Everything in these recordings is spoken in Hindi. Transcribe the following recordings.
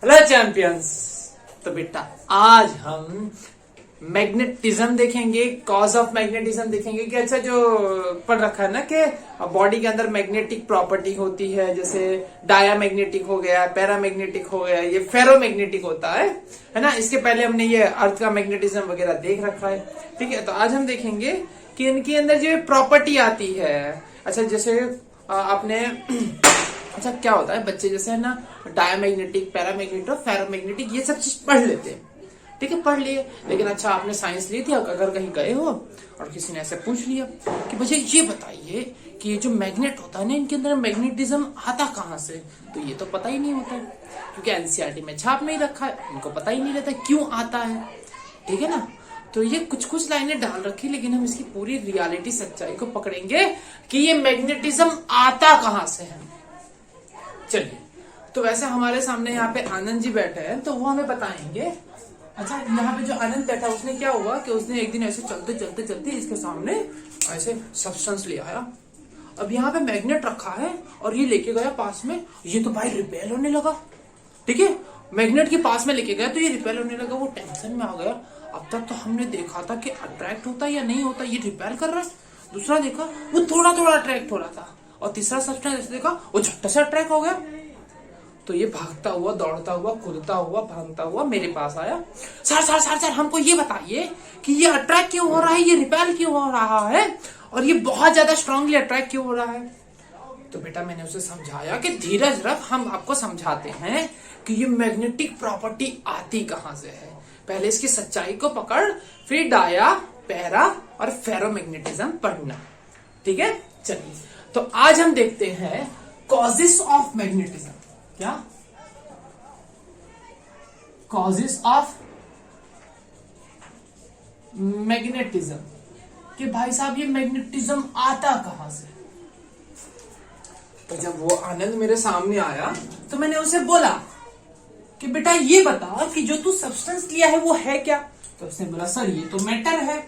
Hello champions. तो बेटा आज हम मैग्नेटिज्म देखेंगे, कॉज ऑफ मैग्नेटिज्म देखेंगे कि अच्छा जो पढ़ रखा है ना कि बॉडी के अंदर मैग्नेटिक प्रॉपर्टी होती है, जैसे डायामैग्नेटिक हो गया, पैरामैग्नेटिक हो गया, ये फेरोमैग्नेटिक होता है ना। इसके पहले हमने ये अर्थ का मैग्नेटिज्म वगैरह देख रखा है, ठीक है। तो आज हम देखेंगे कि इनके अंदर जो प्रॉपर्टी आती है। अच्छा जैसे आपने अच्छा क्या होता है, बच्चे जैसे है ना डायामैग्नेटिक, पैरामैग्नेटिक और फेरोमैग्नेटिक ये सब चीज पढ़ लेते हैं, ठीक है, पढ़ लिए। लेकिन अच्छा आपने साइंस ली थी, अगर कहीं गए हो और किसी ने ऐसे पूछ लिया कि भैया ये बताइए कि ये जो मैग्नेट होता है ना, इनके अंदर मैग्नेटिज्म आता कहाँ से, तो ये तो पता ही नहीं होता है, क्योंकि एनसीईआरटी में छाप नहीं रखा है, इनको पता ही नहीं रहता क्यों आता है, ठीक है ना। तो ये कुछ कुछ लाइनें डाल रखी, लेकिन हम इसकी पूरी रियलिटी सच्चाई को पकड़ेंगे कि ये मैग्नेटिज्म आता कहाँ से है। चलिए, तो वैसे हमारे सामने यहाँ पे आनंद जी बैठे हैं, तो वो हमें बताएंगे। अच्छा यहाँ पे जो आनंद बैठा उसने क्या हुआ कि उसने एक दिन ऐसे चलते चलते चलते इसके सामने ऐसे सब्सटेंस ले आया। अब यहाँ पे मैग्नेट रखा है और ये लेके गया पास में, ये तो भाई रिपेल होने लगा, ठीक है। मैग्नेट के पास में लेके गया तो ये रिपेल होने लगा, वो टेंशन में आ गया। अब तक तो हमने देखा था कि अट्रैक्ट होता है या नहीं होता, ये रिपेल कर रहा है। दूसरा देखा वो थोड़ा थोड़ा अट्रैक्ट हो रहा था, और तीसरा सब्सटेंस देखा वो झट्ट से अट्रैक्ट हो गया। तो ये भागता हुआ, दौड़ता हुआ, कूदता हुआ, भागता हुआ मेरे पास आया। सर सर सर सर हमको ये बताइए कि ये अट्रैक्ट क्यों हो रहा है, ये रिपेल क्यों हो रहा है, और ये बहुत ज्यादा स्ट्रांगली अट्रैक्ट क्यों हो रहा है। तो बेटा मैंने उसे समझाया कि धीरज रख, हम आपको समझाते हैं कि ये मैग्नेटिक प्रॉपर्टी आती कहां से है। पहले इसकी सच्चाई को पकड़, फिर डाया, पैरा और फेरोमैग्नेटिज्म पढ़ना, ठीक है। चलिए, तो आज हम देखते हैं कॉजेस ऑफ मैग्नेटिज्म। क्या कॉजेस ऑफ मैग्नेटिज्म, कि भाई साहब ये मैग्नेटिज्म आता कहां से। तो जब वो आनंद मेरे सामने आया तो मैंने उसे बोला कि बेटा ये बता कि जो तू सब्सटेंस लिया है वो है क्या। तो उसने बोला सर ये तो मैटर है।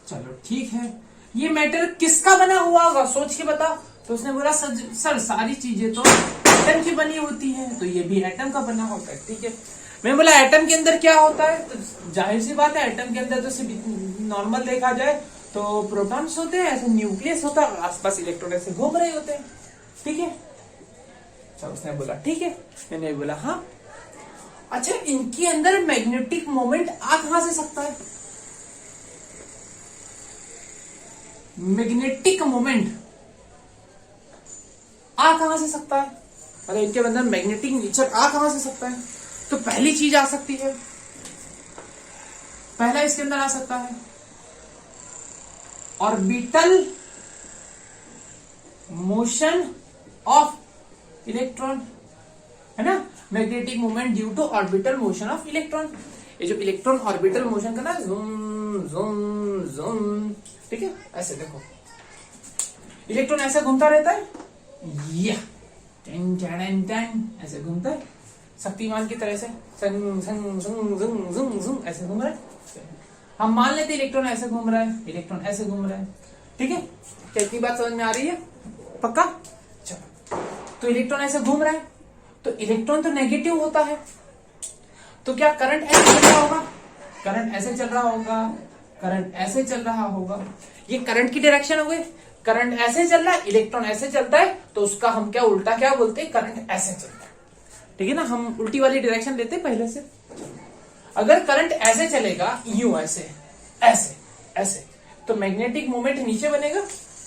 चलो ठीक है, ये मैटर किसका बना हुआ होगा, सोच के बता। तो उसने बोला सर सारी चीजें तो एटम की बनी होती है, तो ये भी एटम का बना होता है, ठीक है। मैं बोला एटम के अंदर क्या होता है, तो जाहिर सी बात है एटम के अंदर तो सिर्फ नॉर्मल देखा जाए तो प्रोटॉन्स होते हैं, ऐसे न्यूक्लियस होता है, आसपास इलेक्ट्रॉन ऐसे घूम रहे होते हैं, ठीक है। अच्छा उसने बोला ठीक है, मैंने बोला हाँ। अच्छा इनके अंदर मैग्नेटिक मोमेंट आ कहां से सकता है, मैग्नेटिक मोमेंट आ कहां से सकता है, अगर इनके अंदर मैग्नेटिक नेचर आ कहां से सकता है। तो पहली चीज आ सकती है, पहला इसके अंदर आ सकता है ऑर्बिटल मोशन ऑफ इलेक्ट्रॉन, है ना। Magnetic moment due to orbital motion of electron. ये जो इलेक्ट्रॉन ऑर्बिटल मोशन करना है, ज़ूम ज़ूम ज़ूम, ठीक है। ऐसे देखो इलेक्ट्रॉन ऐसे घूमता रहता है, या टेन टेन टेन ऐसे घूमता है, शक्तिमान की तरह से संग संग संग संग संग संग ऐसे घूम रहा है। हम मान लेते इलेक्ट्रॉन ऐसे घूम रहा है, इलेक्ट्रॉन ऐसे घूम रहा है, ठीक है। क्या इतनी बात समझ में आ रही है, पक्का। चलो, तो इलेक्ट्रॉन ऐसे घूम रहा है, तो इलेक्ट्रॉन तो नेगेटिव होता है, तो क्या करंट ऐसे चल रहा होगा, करंट ऐसे चल रहा होगा, करंट ऐसे चल रहा होगा। ये करंट की डायरेक्शन हो गई, करंट ऐसे चल रहा है, इलेक्ट्रॉन ऐसे चलता है, तो उसका हम क्या उल्टा क्या बोलते हैं, करंट ऐसे चलता है, ठीक है ना। हम उल्टी वाली डायरेक्शन लेते हैं पहले से। अगर करंट ऐसे चलेगा, यूं ऐसे ऐसे ऐसे, तो मैग्नेटिक मोमेंट नीचे बनेगा,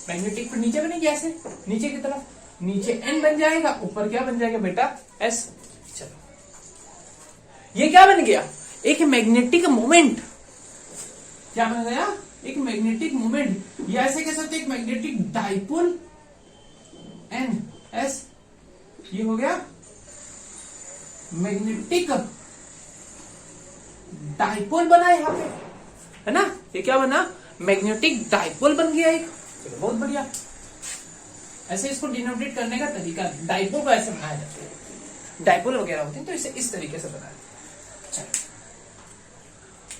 मैग्नेटिक फिर नीचे बनेगी, ऐसे नीचे की तरफ, नीचे एन बन जाएगा, ऊपर क्या बन जाएगा बेटा, एस। चलो ये क्या बन गया, एक मैग्नेटिक मोमेंट। क्या बन गया, एक मैग्नेटिक मोमेंट, या ऐसे कह सकते एक मैग्नेटिक डाइपोल, एन एस, ये हो गया मैग्नेटिक डाइपोल बना यहाँ पे, है ना। ये क्या बना, मैग्नेटिक डाइपोल बन गया एक। चलो बहुत बढ़िया। ऐसे इसको डिनोटेट करने का तरीका, डाइपोल को ऐसे बनाया जाता है, डाइपोल वगैरह होते हैं तो इसे इस तरीके से बनाया। चलो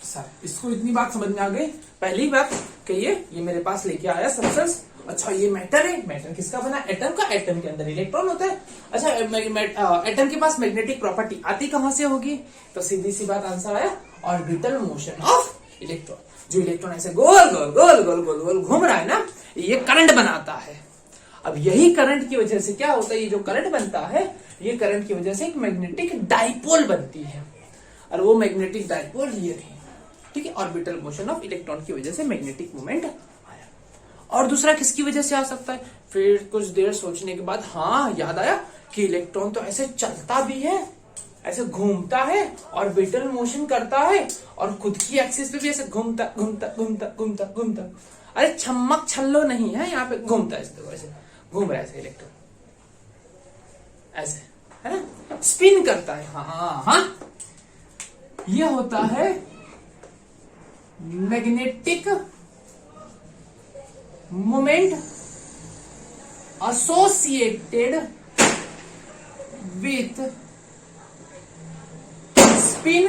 सर इसको इतनी बात समझ में आ गई। पहली बात कहिए, ये मेरे पास लेके आया सब्सटेंस अच्छा ये मैटर है, मैटर किसका बना? एटम का। एटम के अंदर इलेक्ट्रॉन होता है। अच्छा एटम के पास मैग्नेटिक प्रॉपर्टी आती कहां से होगी? तो सीधी सी बात आंसर आया, ऑर्बिटल मोशन ऑफ इलेक्ट्रॉन। जो इलेक्ट्रॉन ऐसे गोल गोल गोल गोल गोल गोल घूम रहा है ना, ये करंट बनाता है। अब यही करंट की वजह से क्या होता है, ये जो करंट बनता है, ये करंट की वजह से एक मैग्नेटिक डाइपोल बनती है, और वो मैग्नेटिक डाइपोल ये रही। ठीक है, ऑर्बिटल मोशन ऑफ इलेक्ट्रॉन की वजह से मैग्नेटिक मोमेंट आया। और दूसरा किसकी वजह से आ सकता है? फिर कुछ देर सोचने के बाद हाँ याद आया कि इलेक्ट्रॉन तो ऐसे चलता भी है, ऐसे घूमता है, ऑर्बिटल मोशन करता है, और खुद की एक्सिस पे भी ऐसे घूमता घूमता घूमता घूमता घूमता। अरे छम्मक छल्लो नहीं है, यहाँ पे घूमता है, ऐसे घूम रहा है ऐसे इलेक्ट्रॉन, ऐसे है ना, स्पिन करता है। हाँ हाँ, ये होता है magnetic moment associated with spin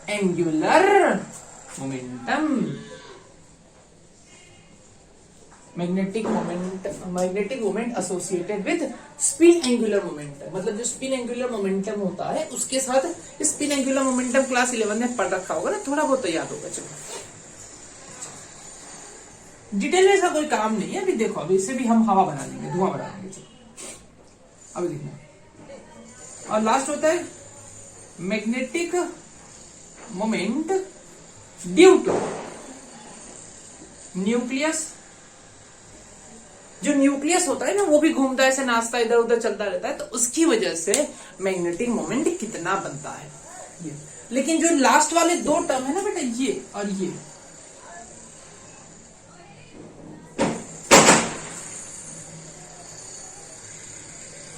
angular momentum. Magnetic moment associated with spin angular momentum, मतलब जो स्पिन एंगुलर मोमेंटम होता है उसके साथ स्पिन एंगुलर मोमेंटम क्लास 11 में पढ़ रखा होगा ना, थोड़ा बहुत तो याद होगा। चलो डिटेल में इसका कोई काम नहीं है। अभी देखो, अभी इससे भी हम हवा बना लेंगे, धुआं बना लेंगे। चलो अभी देखना। और लास्ट होता है magnetic moment due to nucleus. जो न्यूक्लियस होता है ना, वो भी घूमता है, ऐसे नाचता इधर उधर चलता रहता है, तो उसकी वजह से मैग्नेटिक मोमेंट कितना बनता है ये। लेकिन जो लास्ट वाले दो टर्म है ना बेटा, ये और ये,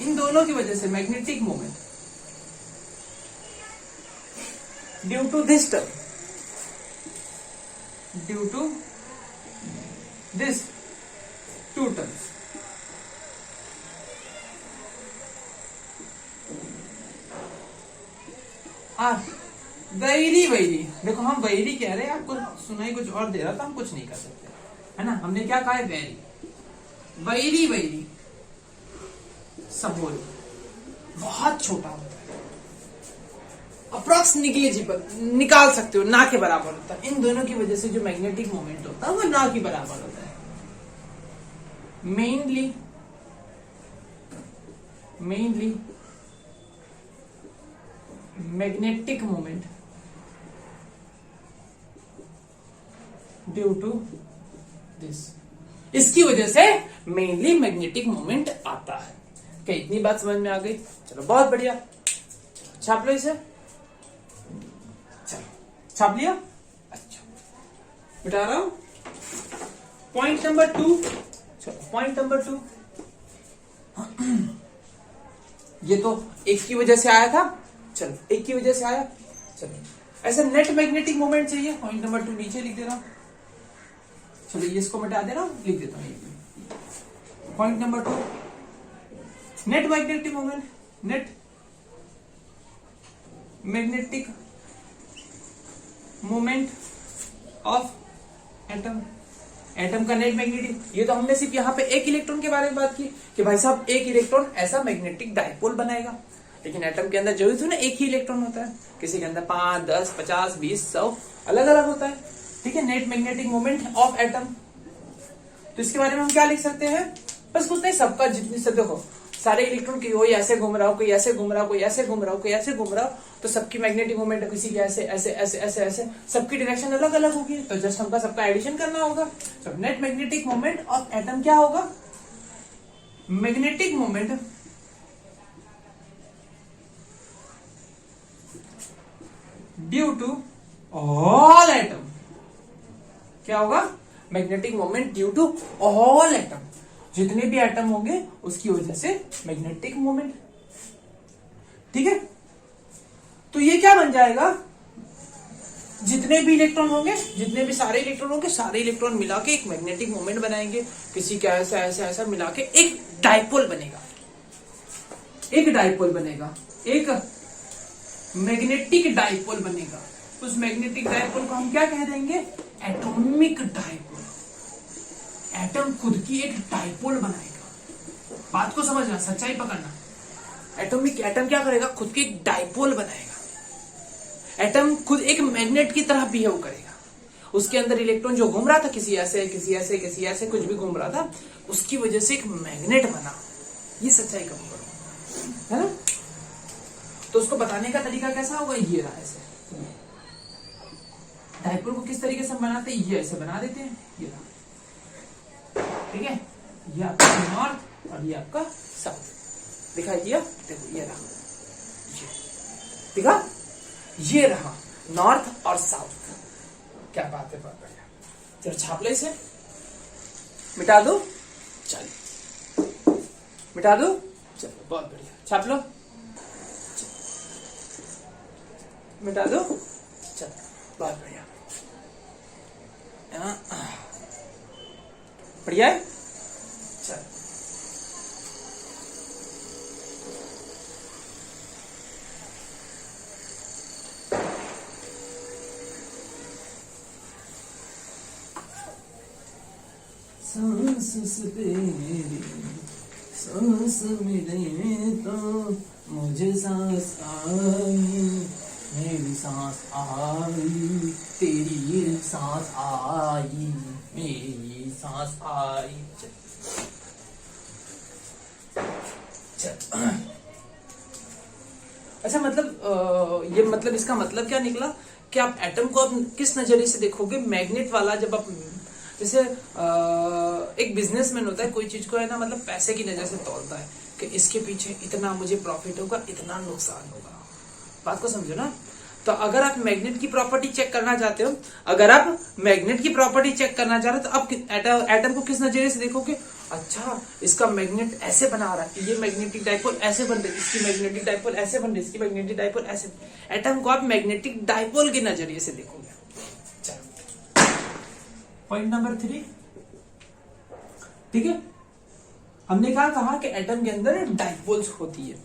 इन दोनों की वजह से magnetic moment due to this term, due to this two terms, vary. देखो हम वैरी कह रहे हैं, आपको सुनाई कुछ और दे रहा था, हम कुछ नहीं कर सकते, है ना। हमने क्या कहा है? वैरी सबोल बहुत छोटा होता है, अप्रॉक्स निगलिजिबल, निकाल सकते हो, ना के बराबर होता है। इन दोनों की वजह से जो मैग्नेटिक मोमेंट होता है वो ना के बराबर होता है। Mainly magnetic moment due to this, इसकी वजह से मेनली मैग्नेटिक मोमेंट आता है। क्या इतनी बात समझ में आ गई? चलो बहुत बढ़िया, छाप लो इसे। चलो छाप लिया? अच्छा बिठा रहा हूं। पॉइंट नंबर 2, चलो पॉइंट नंबर 2, ये तो एक की वजह से आया था। चलो एक की वजह से आया, चलो ऐसे नेट मैग्नेटिक मोमेंट चाहिए। पॉइंट नंबर 2 नीचे लिख दे रहा हूं। चलो ये इसको मिटा दे रहा हूं, लिख देता हूं। Point number 2, net magnetic moment, net magnetic moment of atom. Atom का नेट मैग्नेटिक, ये तो हमने सिर्फ यहाँ पे एक इलेक्ट्रॉन के बारे में बात की कि भाई साहब एक इलेक्ट्रॉन ऐसा मैग्नेटिक डाइपोल बनाएगा। लेकिन एटम के अंदर जरूरी थोड़ा ना एक ही इलेक्ट्रॉन होता है, किसी के अंदर 5, 10, 50, 20, 100 अलग अलग होता है। ठीक है, net magnetic moment of atom. तो इसके बारे में हम क्या लिख सकते हैं? बस कुछ नहीं, सबका जितनी से देखो सारे इलेक्ट्रॉन की कोई ऐसे घूम रहा हो, कोई ऐसे घूम रहा हो, कोई ऐसे घूम रहा हो, कोई ऐसे घूम रहा हो, तो सबकी मैग्नेटिक मोमेंट किसी की ऐसे ऐसे ऐसे ऐसे ऐसे, सबकी डायरेक्शन अलग अलग होगी। तो जस्ट हमका सबका एडिशन करना होगा। तो net magnetic moment of atom क्या होगा? Magnetic moment due to all atom. क्या होगा? Magnetic moment due to all atom, जितने भी एटम होंगे उसकी वजह से मैग्नेटिक मोमेंट। ठीक है, तो ये क्या बन जाएगा? जितने भी इलेक्ट्रॉन होंगे, जितने भी सारे इलेक्ट्रॉन होंगे, सारे इलेक्ट्रॉन मिला के एक मैग्नेटिक मोमेंट बनाएंगे। किसी का ऐसा ऐसा ऐसा मिला के एक डाइपोल बनेगा, एक डाइपोल बनेगा, एक मैग्नेटिक डाइपोल बनेगा। उस मैग्नेटिक डाइपोल को हम क्या कह देंगे? Atomic dipole. एटम खुद की एक डाइपोल बनाएगा। बात को समझना, सच्चाई पकड़ना। एटम क्या करेगा, खुद की एक डाइपोल बनाएगा। एटम खुद एक मैग्नेट की तरह बिहेव करेगा। उसके अंदर इलेक्ट्रॉन जो घूम रहा था, किसी ऐसे कुछ भी घूम रहा था, उसकी वजह से एक मैग्नेट बना। ये सच्चाई कबूल करो, है ना। तो उसको बताने का तरीका कैसा होगा, ये रहा। ऐसे डाइपोल को किस तरीके से बनाते हैं, ये ऐसे बना देते हैं, ये रहा, ठीक है। ये आपका नॉर्थ और ये आपका साउथ दिखाई दिया। देखो ये रहा, ये दिखा, ये रहा नॉर्थ और साउथ। क्या बात है, बहुत बढ़िया। चलो छाप लो इसे, मिटा दो, चलो मिटा दो, चलो बहुत बढ़िया, छाप लो, मिटा दो, चलो बहुत बढ़िया, बढ़िया है। चलो सांस तेरी सांस मिले तो मुझे सांस आई, मेरी सांस आई, तेरी सांस आई, मेरी सांस आई। अच्छा, मतलब ये मतलब इसका मतलब क्या निकला कि आप एटम को आप किस नजरिए से देखोगे, मैग्नेट वाला। जब आप जैसे एक बिजनेसमैन होता है, कोई चीज को है ना, मतलब पैसे की नजर से तोलता है कि इसके पीछे इतना मुझे प्रॉफिट होगा, इतना नुकसान होगा। बात को समझो ना। तो अगर आप मैग्नेट की प्रॉपर्टी चेक करना चाहते हो, अगर आप मैग्नेट की प्रॉपर्टी चेक करना चाह रहे हो, तो आप एटम को किस नजरिए से देखोगे, अच्छा इसका मैग्नेट ऐसे बना रहा है, ये मैग्नेटिक डाइपोल ऐसे बन रही, इसकी मैग्नेटिक डाइपोल ऐसे बन रही, इसकी मैग्नेटिक डाइपोल ऐसे। एटम को आप मैग्नेटिक डाइपोल के नजरिए से देखोगे। पॉइंट नंबर 3, ठीक है। हमने क्या कहा कि एटम के अंदर डाइपोल्स होती है।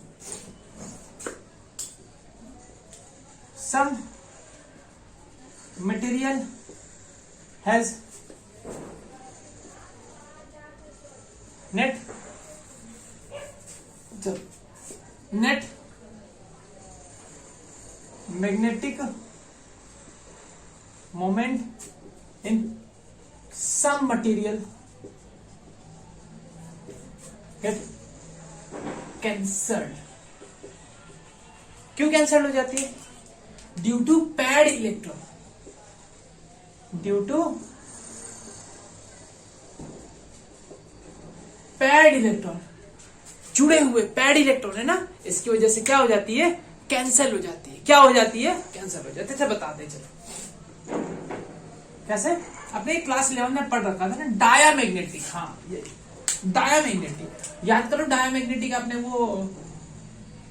Some material has net magnetic moment in some material get cancelled। क्यों कैंसल्ड हो जाती है, due to paired electron, due to paired electron, जुड़े हुए पैड इलेक्ट्रॉन है ना, इसकी वजह से क्या हो जाती है, कैंसल हो जाती है। क्या हो जाती है, कैंसल हो जाती है। बताते चलो कैसे। आपने क्लास 11 में पढ़ रखा था ना, डायामैग्नेटिक। हाँ, ये डायामैग्नेटिक याद करो। डायामैग्नेटिक आपने वो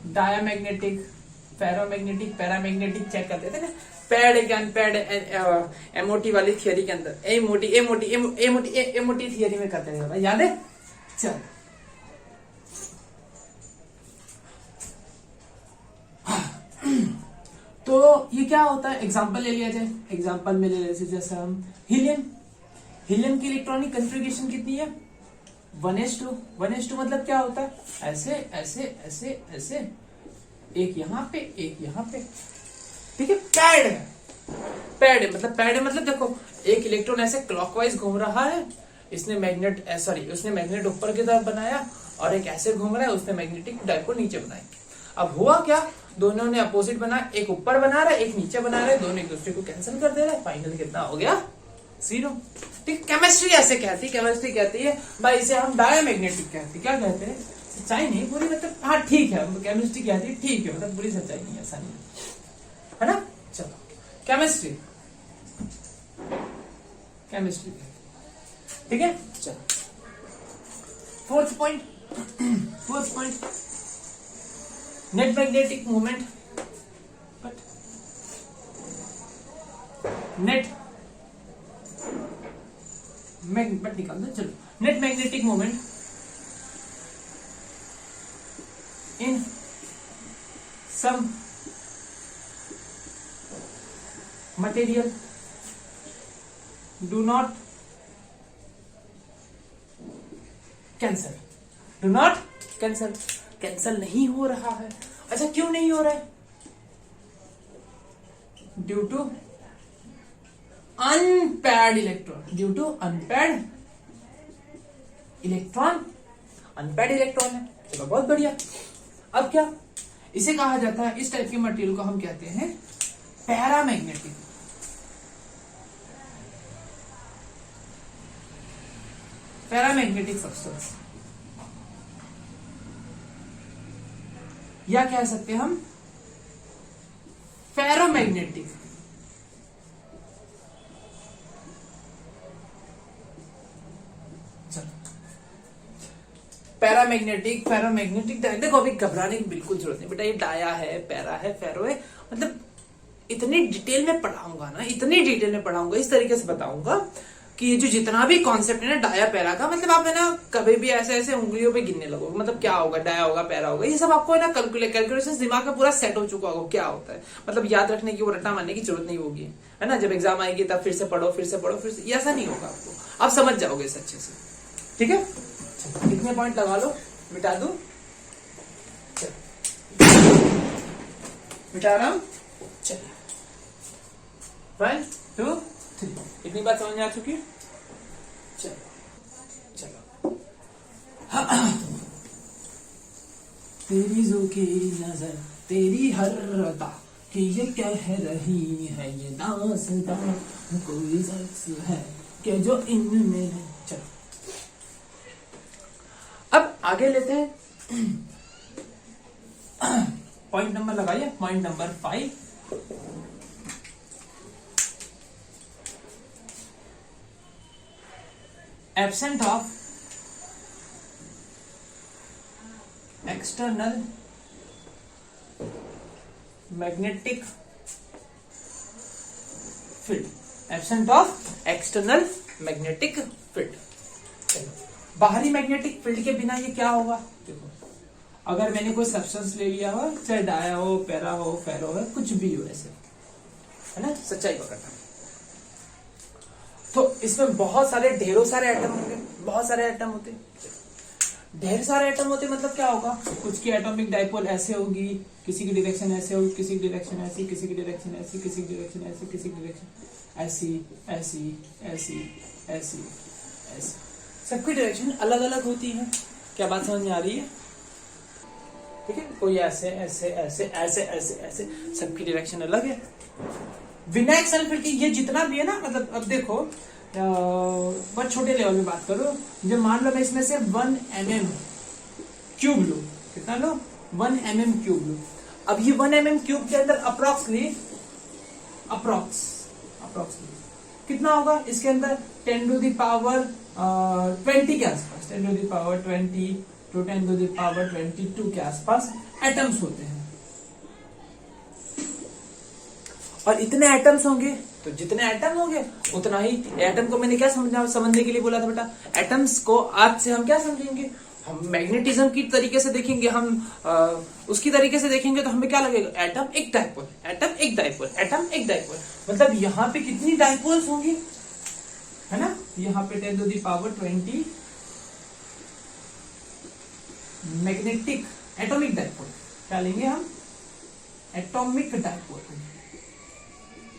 डायामैग्नेटिक, फेरोमैग्नेटिक, पैरामैग्नेटिक चेक करते थे ना, पैड के अनपैड एमओटी वाली थियरी के अंदर, एमओटी थियरी में करते थे, याद है। चल तो ये क्या होता है, एग्जांपल ले लिया जाए। एग्जांपल में ले लेते जैसे हम हीलियम की इलेक्ट्रॉनिक कॉन्फ़िगरेशन कितनी है, 1s2। 1s2 मतलब क्या होता है, ऐसे ऐसे ऐसे ऐसे, एक यहाँ पे एक यहाँ पे, ठीक है। पैड है मतलब देखो, एक इलेक्ट्रॉन ऐसे क्लॉकवाइज घूम रहा है, उसने मैग्नेट ऊपर की तरफ बनाया, और एक ऐसे घूम रहा है, उसने मैग्नेटिक डाइपोल नीचे बनाई। अब हुआ क्या, दोनों ने अपोजिट बनाया, एक ऊपर बना रहा है, एक नीचे बना रहा है, दोनों एक दूसरे को कैंसिल कर दे रहे हैं। फाइनल कितना हो गया, 0। ठीक। केमिस्ट्री ऐसे कहती है, केमिस्ट्री कहती है भाई इसे हम डायामैग्नेटिक कहते हैं। क्या कहते हैं, सच्चाई नहीं पूरी, मतलब हाँ ठीक है, केमिस्ट्री कहती है ठीक है, मतलब पूरी सच्चाई नहीं है, ऐसा नहीं है ना। चलो केमिस्ट्री ठीक है। चलो fourth point net magnetic moment, but निकाल दो। चलो, net magnetic moment in some material do not cancel, do not cancel. Cancel नहीं हो रहा है। अच्छा क्यों नहीं हो रहा है? Due to unpaired electron, due to unpaired electron, unpaired electron है। चलो बहुत बढ़िया। अब क्या, इसे कहा जाता है, इस टाइप के मटेरियल को हम कहते हैं पैरामैग्नेटिक। पैरामैग्नेटिक सब्सटेंस, या कह सकते हैं हम फेरोमैग्नेटिक। पैरामैग्नेटिक, फेरोमैग्नेटिक, देखो अभी घबराने की बिल्कुल जरूरत नहीं बेटा, ये डाया है, पैरा है, फेरो है, मतलब इतनी डिटेल में पढ़ाऊंगा ना, इतनी डिटेल में पढ़ाऊंगा, इस तरीके से बताऊंगा कि ये जो जितना भी कॉन्सेप्ट है ना डाया पैरा का, मतलब आप है ना कभी भी ऐसे ऐसे उंगलियों पे गिनने लगो, मतलब क्या होगा, डाया होगा, पैरा होगा, ये सब आपको है ना कैलकुलेशन दिमाग में पूरा सेट हो चुका होगा क्या होता है, मतलब याद रखने की, वो रट्टा मारने की जरूरत नहीं होगी, है ना। जब एग्जाम आएगी तब फिर से पढ़ो, फिर से पढ़ो, फिर से, ऐसा नहीं होगा आपको, आप समझ जाओगे इस अच्छे से, ठीक है। कितने पॉइंट लगा लो, मिटा दू, मिटा रहा हूं, चलिए 1 2 3, इतनी बात समझ में आ चुकी है। चलो चलो तेरी झुकी नजर, तेरी हर अदा कि ये कह रही है, ये दास्तां कोई शख्स है कि जो इनमें है। चलो अब आगे लेते हैं, पॉइंट नंबर लगाइए, point number 5। Absent of external magnetic field, absent of external magnetic field. बाहरी मैग्नेटिक फील्ड के बिना ये क्या होगा, देखो अगर मैंने कोई सब्सटेंस ले लिया हो, चाहे डाया हो, पैरा हो, फेरो हो, कुछ भी हो ऐसे, है ना, सच्चाई पकड़ना, तो इसमें बहुत सारे, ढेरों सारे एटम होंगे, बहुत सारे एटम होते, ढेर सारे एटम होते, मतलब क्या होगा, कुछ की एटॉमिक डाइपोल ऐसे होगी, किसी की डायरेक्शन ऐसे होगी, किसी की डायरेक्शन ऐसी, किसी की डायरेक्शन ऐसी, किसी की डायरेक्शन ऐसी, किसी की डायरेक्शन ऐसी, ऐसी ऐसी ऐसी ऐसी, सबकी डायरेक्शन अलग अलग होती है। क्या बात समझ में आ रही है? ठीक है, कोई ऐसे ऐसे ऐसे ऐसे ऐसे ऐसे, सबकी डायरेक्शन अलग है। बिना एक्सटर्नल फील्ड के ये जितना भी है ना, मतलब अब देखो बहुत छोटे लेवल में बात करो, जो मान लो मैं इसमें से 1 mm क्यूब लू, कितना लो, 1 mm क्यूब लू। अब ये 1 mm क्यूब के अंदर अप्रोक्सली कितना होगा, इसके अंदर 10⁻20 के आसपास, 10⁻20 to 10⁻22 के आसपास एटम्स होते हैं। और इतने एटम्स होंगे तो जितने एटम होंगे उतना ही, एटम को मैंने क्या समझने के लिए बोला था बेटा, एटम्स को आज से हम क्या समझेंगे, हम मैग्नेटिज्म की तरीके से देखेंगे, हम उसकी तरीके से देखेंगे, तो हमें क्या लगेगा, एटम एक डाइपोल, एटम एक डाइपोल, एटम एक डाइपोल, मतलब यहाँ पे कितनी डाइपोल्स होंगी, है ना, यहाँ पे 10⁻20 मैग्नेटिक एटॉमिक डाइपोल, क्या लेंगे हम, एटॉमिक डाइपोल,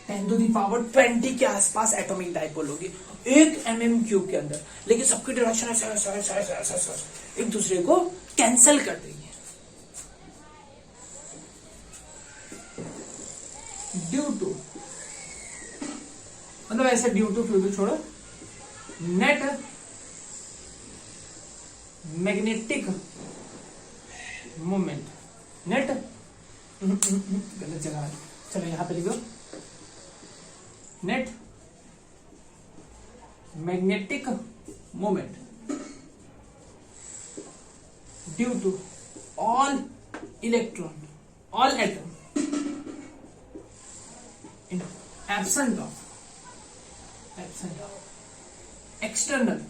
10⁻20 के आसपास एटॉमिक डाइपोल होगी 1 mm क्यूब के अंदर, लेकिन सबकी डायरेक्शन ऐसा एक दूसरे को कैंसल कर देंगे। ड्यू टू, मतलब ऐसे ड्यू टू फ्यू टू छोड़ो, नेट मैग्नेटिक मोमेंट, नेट गलत जगह है, चलो यहां पे लिखो, net magnetic moment due to all electron, all atom in absent of external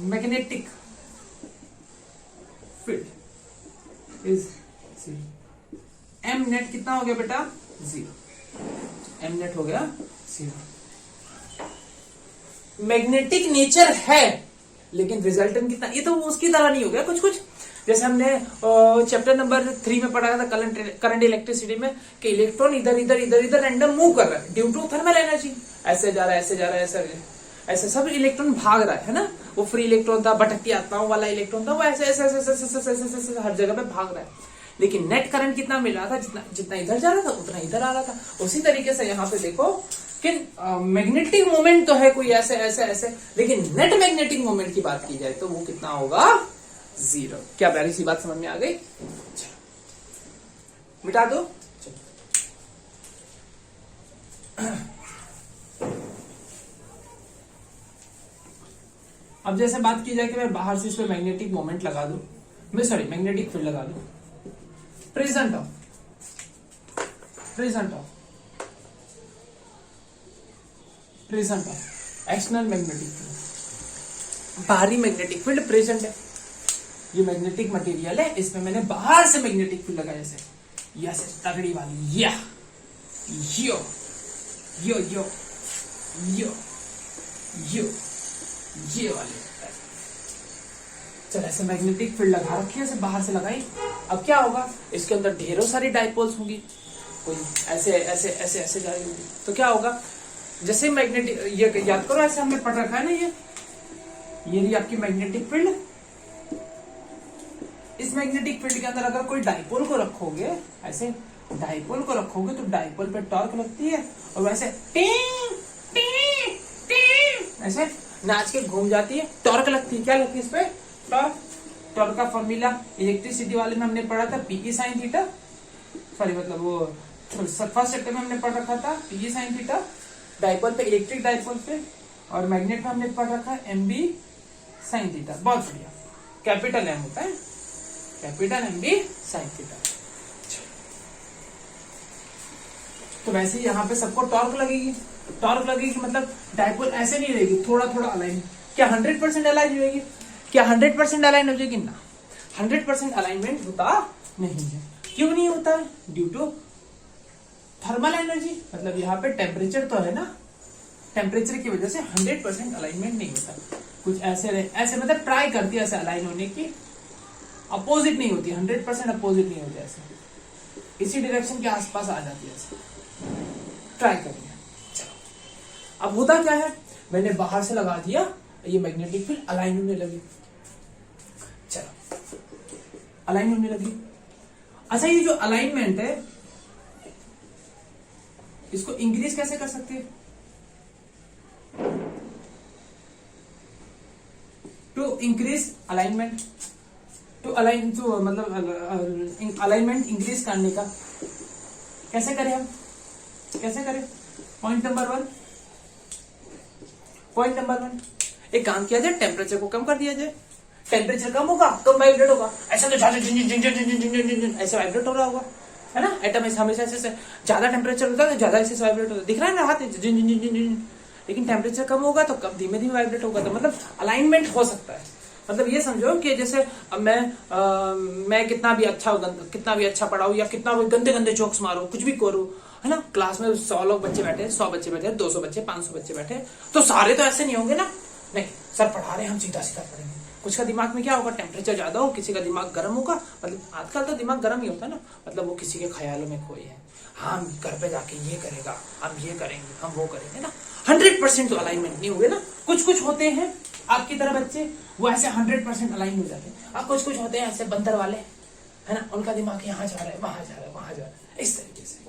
magnetic field is 0। M net कितना हो गया बेटा, 0, एम नेट हो गया 0। मैग्नेटिक नेचर है, लेकिन रिजल्टेंट कितना, ये तो उसकी तरह नहीं हो गया कुछ कुछ। जैसे हमने चैप्टर नंबर 3 में पढ़ा था करंट इलेक्ट्रिसिटी में कि इलेक्ट्रॉन इधर इधर इधर इधर रैंडम मूव कर रहा है ड्यू टू थर्मल एनर्जी, ऐसे जा रहा है ऐसे जा रहा है ऐसे ऐसे सब इलेक्ट्रॉन भाग रहा है ना। वो फ्री इलेक्ट्रॉन था, भटकती आत्माओं वाला इलेक्ट्रॉन था, वो ऐसे ऐसे ऐसे ऐसे ऐसे ऐसे ऐसे ऐसे हर जगह पे भाग रहा है। लेकिन नेट करंट कितना मिल रहा था, जितना जितना इधर जा रहा था उतना इधर आ रहा था। उसी तरीके से यहाँ पे देखो कि मैग्नेटिक मोमेंट तो है कोई ऐसे ऐसे ऐसे, लेकिन नेट मैग्नेटिक मोमेंट की बात की जाए तो वो कितना होगा, 0। क्या प्यारी सी बात समझ में आ गई। मिटा दो। अब जैसे बात की जाए कि मैं बाहर से इस पे मैग्नेटिक मोमेंट लगा दूं, मैं सॉरी मैग्नेटिक फील्ड लगा दूं, present of external magnetic field, बाहरी मैग्नेटिक फील्ड प्रेजेंट है। ये मैग्नेटिक मटेरियल है, इसमें मैंने बाहर से मैग्नेटिक फील्ड लगाया, जैसे यस तगड़ी वाली या यो यो यो यो यो ये वाले। चल ऐसे मैग्नेटिक फील्ड लगा रखी है, बाहर से लगाई। अब क्या होगा, इसके अंदर ढेरों सारी डाइपोल्स होंगी, कोई ऐसे ऐसे ऐसे ऐसे जा रही होगी। तो क्या होगा, जैसे मैग्नेटिक, ये याद करो ऐसे हमने पढ़ रखा है ना, ये रही आपकी मैग्नेटिक फील्ड। इस मैग्नेटिक फील्ड के अंदर अगर कोई डाइपोल को रखोगे, ऐसे डाइपोल को रखोगे तो डाइपोल पे टॉर्क लगती है, और वैसे टिंग टिंग टिंग ऐसे नाच के घूम जाती है, टॉर्क लगती है। क्या लगती है इस पे, टॉर्क। टॉर्क का फॉर्मूला इलेक्ट्रिसिटी वाले में हमने पढ़ा था, पीई साइन थीटा, सॉरी मतलब वो फर्स्ट चैप्टर में हमने पढ़ रखा था पीई साइन थीटा, डाइपोल पे, इलेक्ट्रिक डाइपोल पे, और मैग्नेट में हमने पढ़ रखा है एमबी साइन थीटा। बहुत बढ़िया, कैपिटल एम होता है, कैपिटल एमबी साइन थीटा। तो वैसे ही यहाँ पे सबको टॉर्क लगेगी। टॉर्क लगेगी मतलब डाइपोल ऐसे नहीं रहेगी, थोड़ा थोड़ा अलाइन। क्या 100% अलाइन होगी, क्या 100% अलाइन हो जाएगी ना, 100% अलाइनमेंट होता नहीं है। क्यों नहीं होता है, ड्यू टू थर्मल एनर्जी। मतलब यहाँ पे टेम्परेचर तो है ना, टेम्परेचर की वजह से 100% अलाइनमेंट नहीं होता। कुछ ऐसे ऐसे मतलब ट्राई करती है ऐसे अलाइन होने की, अपोजिट नहीं होती, 100% अपोजिट नहीं होती, ऐसे इसी डायरेक्शन के आसपास आ जाती है, ऐसे ट्राई करिए। चलो अब होता क्या है, मैंने बाहर से लगा दिया, ये मैग्नेटिक फील्ड अलाइन होने लगी। चलो अलाइन होने लगी। अच्छा ये जो अलाइनमेंट है, इसको इंक्रीज कैसे कर सकते हैं, to increase alignment, to align, to मतलब अलाइनमेंट इंक्रीज करने का कैसे करें हम, कैसे करें। पॉइंट नंबर 1, एक काम किया जाए, टेम्परेचर को कम कर दिया जाए। टेम्परेचर कम होगा, कम वाइब्रेट होगा, ऐसा तो ज्यादा ऐसे वाइब्रेट हो रहा होगा, है ना। एटम हमेशा ऐसे ज्यादा टेम्परेचर होता है, ज्यादा ऐसे वाइब्रेट होता है, दिख रहा है ना हाथ, लेकिन टेम्परेचर कम होगा तो कम धीमे धीमे वाइब्रेट होगा। तो मतलब अलाइनमेंट हो सकता है। मतलब ये समझो कि जैसे अब मैं कितना भी अच्छा पढ़ाऊं या कितना भी गंदे गंदे जोक्स मारूं, कुछ भी करूं, है ना। क्लास में 100 लोग बच्चे बैठे, 100 बच्चे बैठे, 200 बच्चे, 500 बच्चे बैठे, तो सारे तो ऐसे नहीं होंगे ना। नहीं, सर पढ़ा रहे हैं, हम सीधा सीधा पढ़ेंगे। कुछ का दिमाग में क्या होगा, टेम्परेचर ज्यादा हो, किसी का दिमाग गर्म होगा। मतलब आजकल तो दिमाग गर्म ही होता है ना, मतलब वो किसी के ख्यालों में खोए है, हम घर पे जाके ये करेगा, हम ये करेंगे, हम वो करेंगे ना। 100% तो अलाइनमेंट नहीं होंगे ना। कुछ कुछ होते हैं आपकी तरह बच्चे, वो ऐसे 100% अलाइन हो जाते हैं। अब कुछ कुछ होते हैं ऐसे बंदर वाले, है ना, उनका दिमाग यहाँ जा रहा है, वहां जा रहा है, वहां जा रहा है, इस तरीके से।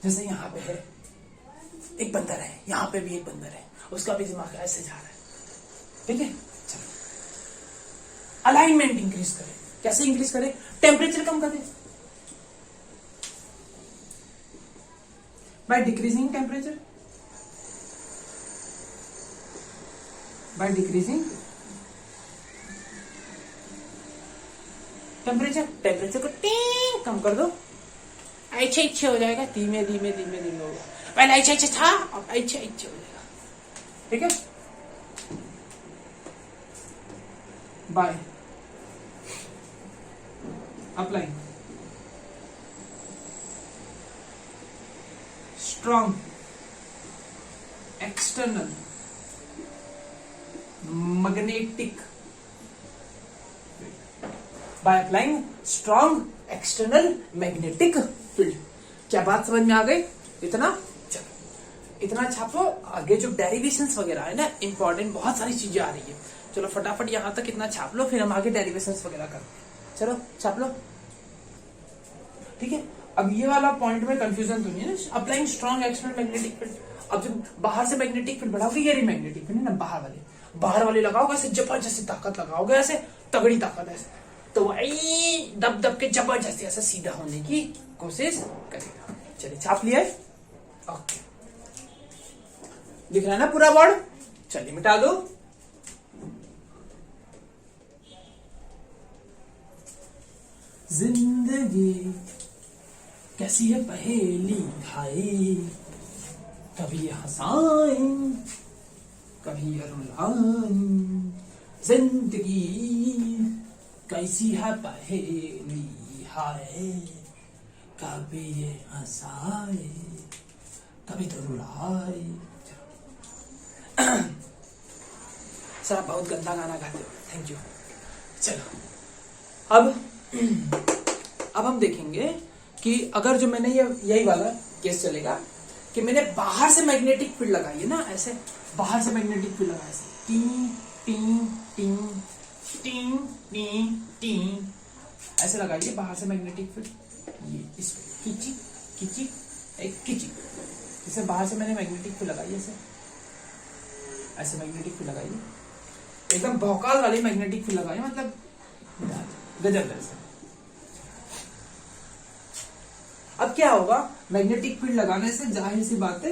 जैसे यहाँ पे है एक बंदर है, यहाँ पे भी एक बंदर है, उसका भी दिमाग ऐसे जा रहा है, ठीक है। चलो अलाइनमेंट इंक्रीज करें, कैसे इंक्रीज करें, टेम्परेचर कम कर दें, by decreasing temperature, by decreasing temperature को टिंग कम कर दो, अच्छे हो जाएगा, धीमे धीमे धीमे धीमे होगा। पहले अच्छे था, अब अच्छे हो जाएगा, ठीक है। Bye apply strong external magnetic by applying strong external magnetic field. क्या बात समझ में आ गई? इतना चलो, इतना छापो। आगे जो डेरिवेशंस वगैरह है ना, इंपॉर्टेंट बहुत सारी चीजें आ रही है। चलो फटाफट यहां तक इतना छाप लो, फिर हम आगे डेरिवेशंस वगैरह करते हैं। चलो छाप लो, ठीक है। अब ये वाला पॉइंट में कंफ्यूजन तो नहीं है ना, applying strong external magnetic field. अब जब बाहर से मैग्नेटिक फील्ड बढ़ाओगे, ये मैग्नेटिक फील्ड है ना, बाहर वाले लगाओगे, ऐसे जबरदस्ती ताकत लगाओगे, ऐसे तगड़ी ताकत ऐसे, तो वही दब दब के जबरदस्ती ऐसे सीधा होने की कोशिश करेगा। चलिए छाप लिया है, ओके। दिख रहा है ना पूरा वर्ड? चलिए मिटा दो। जिंदगी कैसी है पहेली हाय, कभी हंसाए कभी रुलाए, जिंदगी कैसी है पहेली हाय, कभी ये हंसाए कभी तो रुलाए। सर आप बहुत गंदा गाना गाते हो, थैंक यू। चलो अब हम देखेंगे कि अगर जो मैंने यही वाला केस चलेगा कि मैंने बाहर से मैग्नेटिक फील्ड लगाई है ना, ऐसे बाहर से मैग्नेटिक फील्ड लगाया, ऐसे T T T T T T ऐसे लगाइए बाहर से मैग्नेटिक फील्ड। ये इस खींची खींची एक खींची, इसे बाहर से मैंने मैग्नेटिक फील्ड लगाई, ऐसे मैग्नेटिक फील्ड लगाइए, एकदम भौकाल वाली मैग्नेटिक फील्ड लगाइए, मतलब गजब ऐसे। अब क्या होगा, मैग्नेटिक फील्ड लगाने से जाहिर सी बात है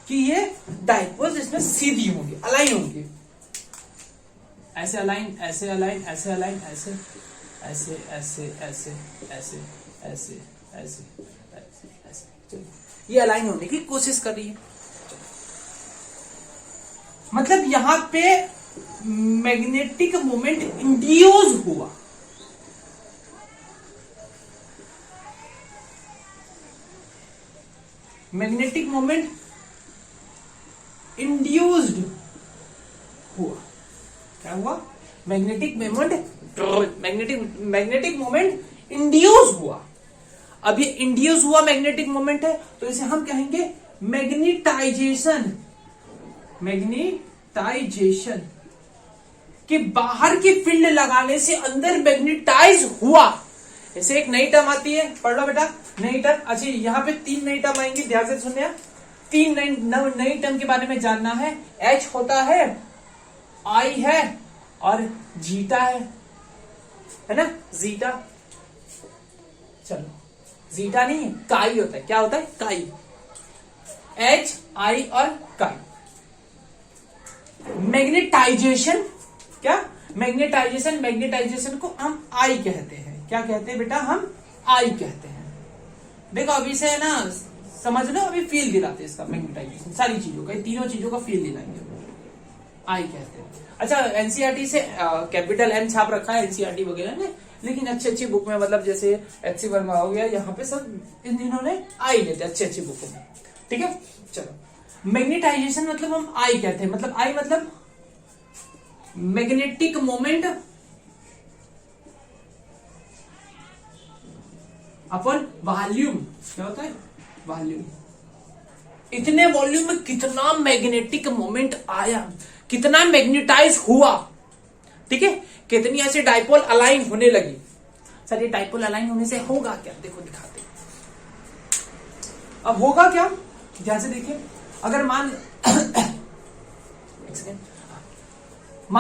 कि ये डाइपोल्स इसमें सीधी होंगी, अलाइन होंगी, ऐसे अलाइन, ऐसे अलाइन, ऐसे अलाइन, ऐसे ऐसे ऐसे ऐसे ऐसे ऐसे ऐसे ऐसे ऐसे, चलिए ये अलाइन होने की कोशिश कर रही है। मतलब यहां पे मैग्नेटिक मोमेंट इंड्यूस हुआ, मैग्नेटिक मोमेंट इंड्यूस्ड हुआ। क्या हुआ? मैग्नेटिक मोमेंट इंड्यूस हुआ। अब ये इंड्यूस हुआ मैग्नेटिक मोमेंट है, तो इसे हम कहेंगे मैग्नेटाइजेशन। मैग्नेटाइजेशन कि बाहर की फील्ड लगाने से अंदर मैग्नेटाइज हुआ। ऐसे एक नई टर्म आती है, पढ़ लो बेटा नई टर्म। अच्छा यहाँ पे 3 नई टर्म आएंगी, ध्यान से सुनिए। 3 नई टर्म के बारे में जानना है। H होता है, I है और जीटा है ना, जीटा। चलो जीटा नहीं है, काई होता है। क्या होता है? काई। H, I और काई। मैग्नेटाइजेशन, क्या मैग्नेटाइजेशन को हम आई कहते हैं। क्या कहते हैं बेटा? हम आई कहते हैं। देखो अभी से है ना, समझ लो, अभी फील दिलाते हैं इसका मैग्नेटाइजेशन, सारी चीजों का, तीनों चीजों का फील दिलाएंगे, आई कहते हैं। अच्छा एनसीईआरटी से कैपिटल एम छाप रखा है एनसीईआरटी वगैरह ने, लेकिन अच्छी बुक में, मतलब जैसे एचसी वर्मा हो गया, यहाँ पे सब इन्होंने आई लेते हैं अच्छी बुकों में, ठीक है। चलो मैग्नेटाइजेशन मतलब हम आई कहते हैं, मतलब आई मतलब मैग्नेटिक मोमेंट अपन वॉल्यूम। क्या होता है? वॉल्यूम। इतने वॉल्यूम में कितना मैग्नेटिक मोमेंट आया, कितना मैग्नेटाइज हुआ, ठीक है। कितनी ऐसे डाइपोल अलाइन होने लगी। सर ये डाइपोल अलाइन होने से होगा क्या? देखो दिखाते। अब होगा क्या, ध्यान से देखिए। अगर मान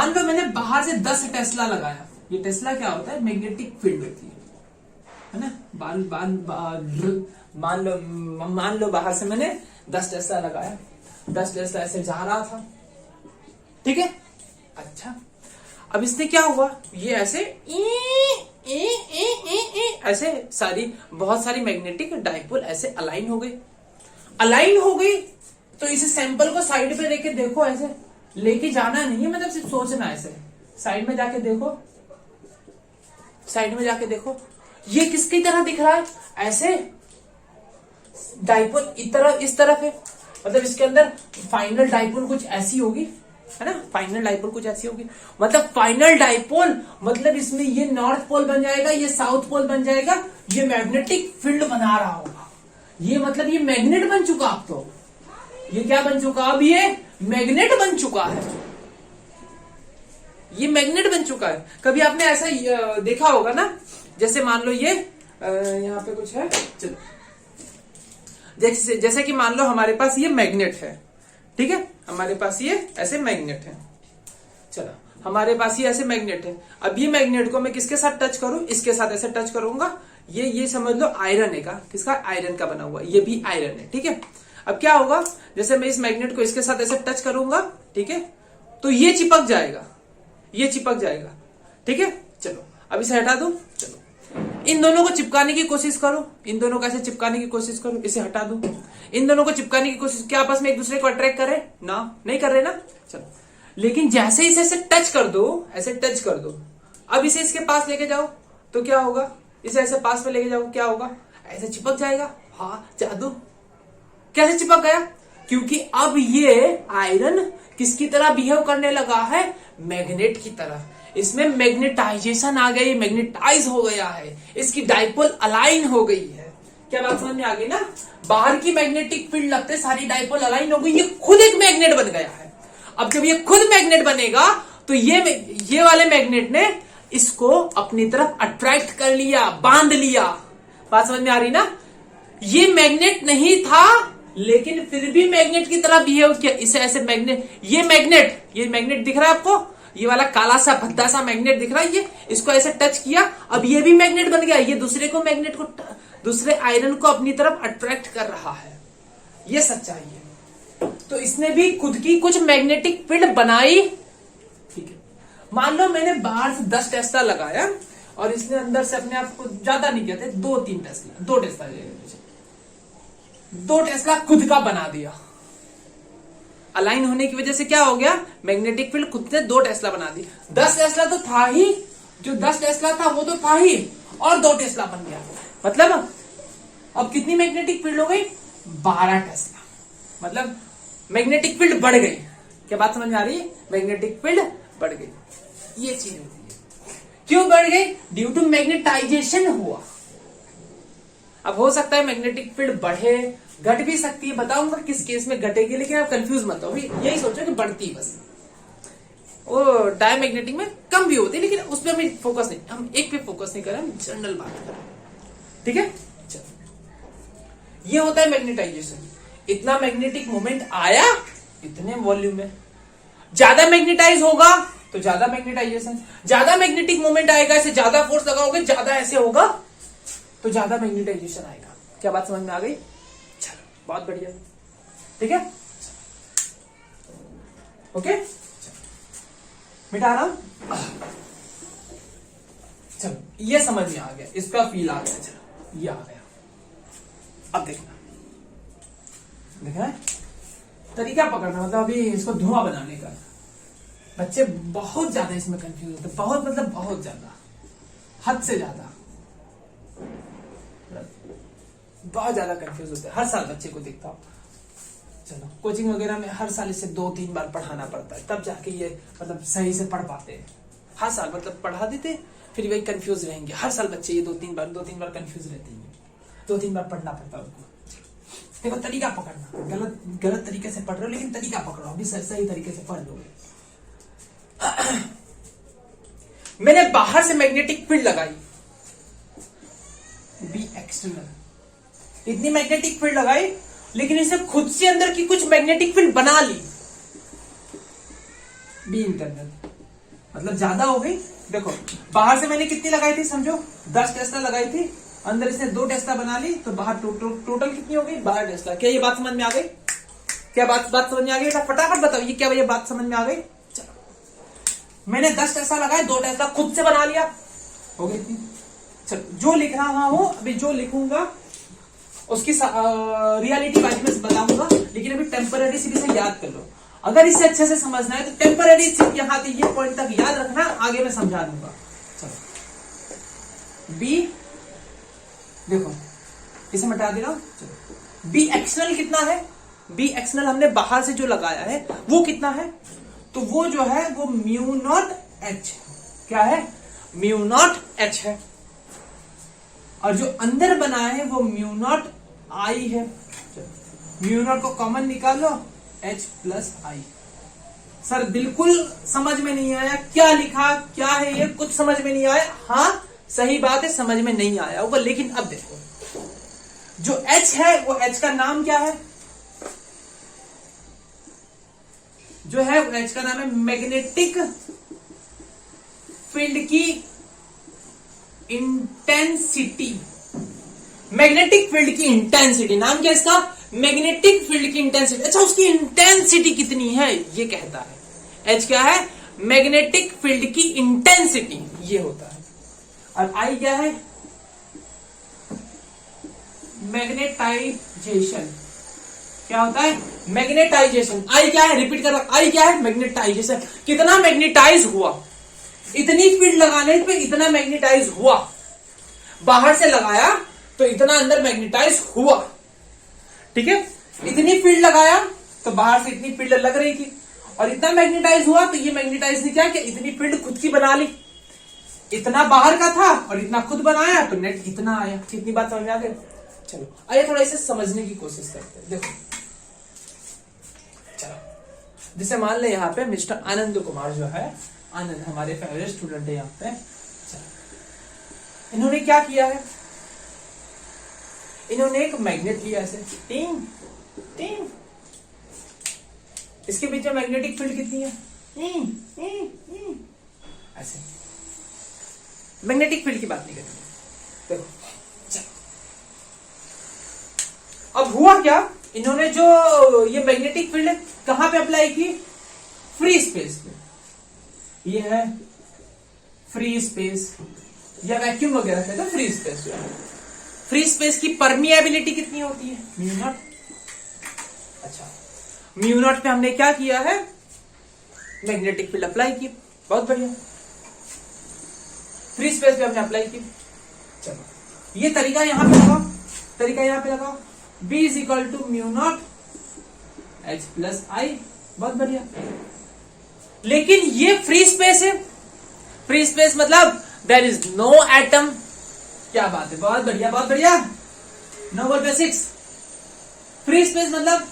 लो मैंने बाहर से 10 टेस्ला लगाया। ये टेस्ला क्या होता है? मैग्नेटिक फील्ड होती है ना। मान लो बाहर से मैंने 10 टेस्ला लगाया, 10 टेस्ला ऐसे जा रहा था, ठीक है। अच्छा अब इसने क्या हुआ, ये ऐसे ऐसे बहुत सारी मैग्नेटिक डाइपोल ऐसे अलाइन हो गई। तो इसे सैंपल को साइड पे लेके देखो, ऐसे लेके जाना नहीं है, मतलब सिर्फ सोचना है। ऐसे साइड में जाके देखो, ये किसकी तरह दिख रहा है? ऐसे डाइपोल इस तरफ है, मतलब इसके अंदर फाइनल डाइपोल कुछ ऐसी होगी, है ना। फाइनल डाइपोल कुछ ऐसी होगी, मतलब फाइनल डाइपोल मतलब इसमें ये नॉर्थ पोल बन जाएगा, ये साउथ पोल बन जाएगा, ये मैग्नेटिक फील्ड बना रहा होगा। ये मतलब ये मैग्नेट बन चुका। अब तो ये क्या बन चुका, अब ये मैग्नेट बन चुका है, ये मैग्नेट बन चुका है। कभी आपने ऐसा देखा होगा ना, जैसे मान लो ये यहाँ पे कुछ है, चलो जैसे कि मान लो हमारे पास ये मैग्नेट है, ठीक है, हमारे पास ये ऐसे मैग्नेट है, चलो हमारे पास ये ऐसे मैग्नेट है। अब ये मैग्नेट को मैं किसके साथ टच करूं, इसके साथ ऐसे टच करूंगा, ये समझ लो आयरन है का, किसका, आयरन का बना हुआ, ये भी आयरन है, ठीक है। अब क्या होगा, जैसे मैं इस मैग्नेट को इसके साथ ऐसे टच करूंगा, ठीक है, तो ये चिपक जाएगा, ये चिपक जाएगा, ठीक है। चलो अब इसे हटा दो, चलो इन दोनों को चिपकाने की कोशिश करो, इन दोनों को ऐसे चिपकाने की कोशिश करो, इसे हटा दो, इन दोनों को चिपकाने की कोशिश, क्या आपस में एक दूसरे को अट्रैक्ट करे ना, नहीं कर रहे ना, चलो। लेकिन जैसे इसे ऐसे टच कर दो, ऐसे टच कर दो, अब इसे इसके पास लेके जाओ तो क्या होगा, इसे ऐसे पास में लेके जाओ, क्या होगा, ऐसे चिपक जाएगा। हाँ, जादू, कैसे चिपक गया, क्योंकि अब ये आयरन किसकी तरह बिहेव करने लगा है, मैग्नेट की तरह। इसमें मैग्नेटाइजेशन आ गई, मैग्नेटाइज हो गया है, इसकी डाइपोल अलाइन हो गई है। क्या बात समझ में आ गई ना, बाहर की मैग्नेटिक फील्ड लगते सारी डाइपोल अलाइन हो गई, ये खुद एक मैग्नेट बन गया है। अब जब ये खुद मैग्नेट बनेगा तो ये वाले मैग्नेट ने इसको अपनी तरफ अट्रैक्ट कर लिया, बांध लिया। बात समझ में आ रही ना, ये मैग्नेट नहीं था लेकिन फिर भी मैग्नेट की तरह बिहेव किया, इसे ऐसे मैग्नेट, ये मैग्नेट दिख रहा है आपको, ये वाला काला सा भद्दा सा मैग्नेट दिख रहा है, ये इसको ऐसे टच किया, अब ये भी मैग्नेट बन गया, ये दूसरे आयरन को अपनी तरफ अट्रैक्ट कर रहा है, ये सच्चाई है। तो इसने भी खुद की कुछ मैग्नेटिक फील्ड बनाई, ठीक है। मान लो मैंने बाहर से 10 टेस्ला लगाया और इसने अंदर से अपने आप को ज्यादा नहीं कहते, 2 टेस्ला खुद का बना दिया। अलाइन होने की वजह से क्या हो गया, मैग्नेटिक फील्ड खुद ने 2 टेस्ला बना दी। 10 टेस्ला तो था ही, जो 10 टेस्ला था वो तो था ही, और 2 टेस्ला बन गया। मतलब अब कितनी मैग्नेटिक फील्ड हो गई, 12 टेस्ला। मतलब मैग्नेटिक फील्ड बढ़ गई। क्या बात समझ में आ रही है, मैग्नेटिक फील्ड बढ़ गई, ये चीज होती है। क्यों बढ़ गई, ड्यू टू मैग्नेटाइजेशन हुआ। अब हो सकता है मैग्नेटिक फील्ड बढ़े, घट भी सकती है, बताऊंगा किस केस में घटेगी, लेकिन आप कंफ्यूज मत हो, यही सोचो कि बढ़ती बस। वो डायमैग्नेटिक में कम भी होती है, लेकिन उस पर हम फोकस नहीं, हम एक पे फोकस नहीं करें, हम जनरल बात करें, ठीक है। चलो ये होता है मैग्नेटाइजेशन। इतना मैग्नेटिक मोमेंट आया इतने वॉल्यूम में, ज्यादा मैग्नेटाइज होगा तो ज्यादा मैग्नेटाइजेशन, ज्यादा मैग्नेटिक मोमेंट आएगा, ऐसे ज्यादा फोर्स लगाओगे, ज्यादा ऐसे होगा तो ज्यादा मैग्नेटाइजेशन आएगा। क्या बात समझ में आ गई, चलो बहुत बढ़िया, ठीक है, ओके, मिटा रहा हूं, चलो ये समझ में आ गया, इसका फील आ गया, चलो ये आ गया। अब देखना तरीका पकड़ना, मतलब अभी इसको धुआं बनाने का। बच्चे बहुत ज्यादा इसमें कंफ्यूज होते, बहुत मतलब बहुत ज्यादा, हद से ज्यादा, बहुत ज्यादा कंफ्यूज होते हैं। हर साल बच्चे को देखता हूं, चलो कोचिंग वगैरह में हर साल इसे 2-3 बार पढ़ाना पड़ता है, तब जाके ये मतलब सही से पढ़ पाते हैं। हर साल मतलब पढ़ा देते फिर वही कंफ्यूज रहेंगे, हर साल बच्चे ये 2-3 बार कंफ्यूज रहते हैं, 2-3 बार पढ़ना पड़ता है उनको। देखो तरीका पकड़ना, गलत तरीके से पढ़ रहे हो, लेकिन तरीका पकड़ो, अभी सही तरीके से पढ़ लोगे। मैंने बाहर से मैग्नेटिक फील्ड लगाई, बी एक्सटर्नल, इतनी मैग्नेटिक फील्ड लगाई, लेकिन इसे खुद से अंदर की कुछ मैग्नेटिक फील्ड बना ली, बी इंटरनल, मतलब ज्यादा हो गई। देखो बाहर से मैंने कितनी लगाई थी, समझो 10 टेस्ला लगाई थी, अंदर इसने 2 टेस्ला बना ली, तो बाहर टोटल कितनी हो गई, 12 टेस्ला। क्या ये बात समझ में आ गई, क्या बात समझ में आ गई, फटाफट बताओ ये क्या ये बात समझ में आ गई। चलो मैंने 10 टेस्ला लगाए, 2 टेस्ला खुद से बना लिया, हो गई इतनी। चलो जो लिख रहा हूं अभी, जो लिखूंगा उसकी रियलिटी वाइज में बताऊंगा, लेकिन अभी टेम्पररी सिर्फ इसे याद कर लो। अगर इसे अच्छे से समझना है तो टेम्पररी सिर्फ यहां तक, ये पॉइंट तक याद रखना, आगे मैं समझा दूंगा। चलो बी, देखो इसे मिटा दे रहा हूं, चलो बी एक्सटर्नल कितना है, बी एक्सटर्नल हमने बाहर से जो लगाया है वो कितना है, तो वो जो है वो म्यू नॉट एच, क्या है, म्यू नॉट एच है। और जो अंदर बना है वो म्यू नॉट आई है। म्यू नॉट को कॉमन निकालो, एच प्लस आई। सर बिल्कुल समझ में नहीं आया, क्या लिखा, क्या है ये, कुछ समझ में नहीं आया। हाँ सही बात है, समझ में नहीं आया होगा, लेकिन अब देखो जो H है वो H का नाम क्या है, जो है H का नाम है मैग्नेटिक फील्ड की इंटेंसिटी। मैग्नेटिक फील्ड की इंटेंसिटी, नाम क्या है इसका, मैग्नेटिक फील्ड की इंटेंसिटी। अच्छा उसकी इंटेंसिटी कितनी है ये कहता है। H क्या है, मैग्नेटिक फील्ड की इंटेंसिटी, ये होता है। और I क्या है, मैग्नेटाइजेशन। क्या होता है, मैग्नेटाइजेशन। I क्या है, रिपीट कर रहा, I क्या है, मैग्नेटाइजेशन। कितना मैग्नेटाइज हुआ, इतनी फील्ड लगाने पे इतना मैग्नेटाइज हुआ, बाहर से लगाया तो इतना अंदर मैग्नेटाइज हुआ, ठीक है। इतनी फील्ड लगाया तो बाहर से इतनी फील्ड लग रही थी, और इतना मैग्नेटाइज हुआ तो ये मैग्नेटाइज ने क्या कि इतनी फील्ड खुद की बना ली। इतना बाहर का था और इतना खुद बनाया तो नेट इतना आया। कितनी बात समझ में आ गई। चलो आइए थोड़ा इसे समझने की कोशिश करते हैं। देखो चलो, जैसे मान ले यहाँ पे मिस्टर आनंद कुमार जो है, आनंद हमारे फेवरेट स्टूडेंट है यहाँ पे। चलो इन्होंने क्या किया है, इन्होंने एक मैग्नेट लिया ऐसे, टिंग टिंग, इसके बीच में मैग्नेटिक फील्ड कितनी है, ऐसे। मैग्नेटिक फील्ड की बात नहीं करेंगे। देखो अब हुआ क्या, इन्होंने जो ये मैग्नेटिक फील्ड कहां पे अप्लाई की, फ्री स्पेस पे। ये है फ्री स्पेस या वैक्यूम वगैरह कहते हैं फ्री स्पेस। फ्री स्पेस की परमिएबिलिटी कितनी होती है, म्यू नॉट। अच्छा म्यू नॉट पे हमने क्या किया है, मैग्नेटिक फील्ड अप्लाई की, बहुत बढ़िया। फ्री स्पेस पे हमने अप्लाई की। चलो ये तरीका यहां पे लगाओ, तरीका यहां पे लगाओ, B is equal to mu naught H plus I, बहुत बढ़िया। लेकिन ये फ्री स्पेस है, फ्री स्पेस मतलब देयर इज नो एटम। क्या बात है, बहुत बढ़िया बहुत बढ़िया, नोबल बेसिक्स। फ्री स्पेस मतलब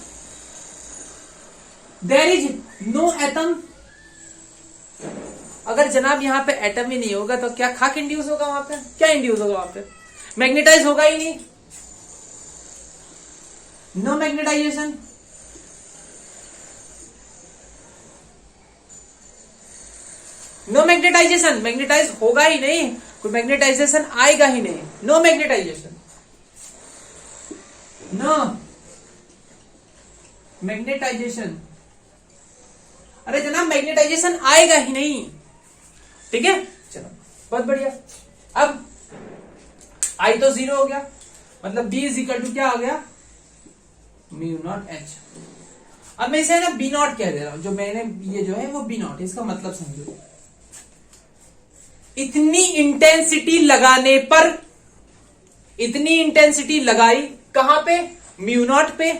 देयर इज नो एटम। अगर जनाब यहां पे एटम ही नहीं होगा तो क्या खाक इंड्यूस होगा वहां पे, क्या इंड्यूस होगा वहां पे, मैग्नेटाइज होगा ही नहीं, no magnetisation. No magnetisation, magnetise होगा ही नहीं, कोई मैग्नेटाइजेशन आएगा ही नहीं, नो मैग्नेटाइजेशन, नो मैग्नेटाइजेशन। अरे जनाब मैग्नेटाइजेशन आएगा ही नहीं, ठीक है। चलो बहुत बढ़िया। अब आई तो 0 हो गया, मतलब B इज इक्वल टू क्या आ गया, म्यू नॉट H। अब मैं इसे ना B नॉट कह दे रहा हूं, जो मैंने ये जो है वो B नॉट, इसका मतलब समझो। इतनी इंटेंसिटी लगाने पर, इतनी इंटेंसिटी लगाई कहां पे, म्यू नॉट पे।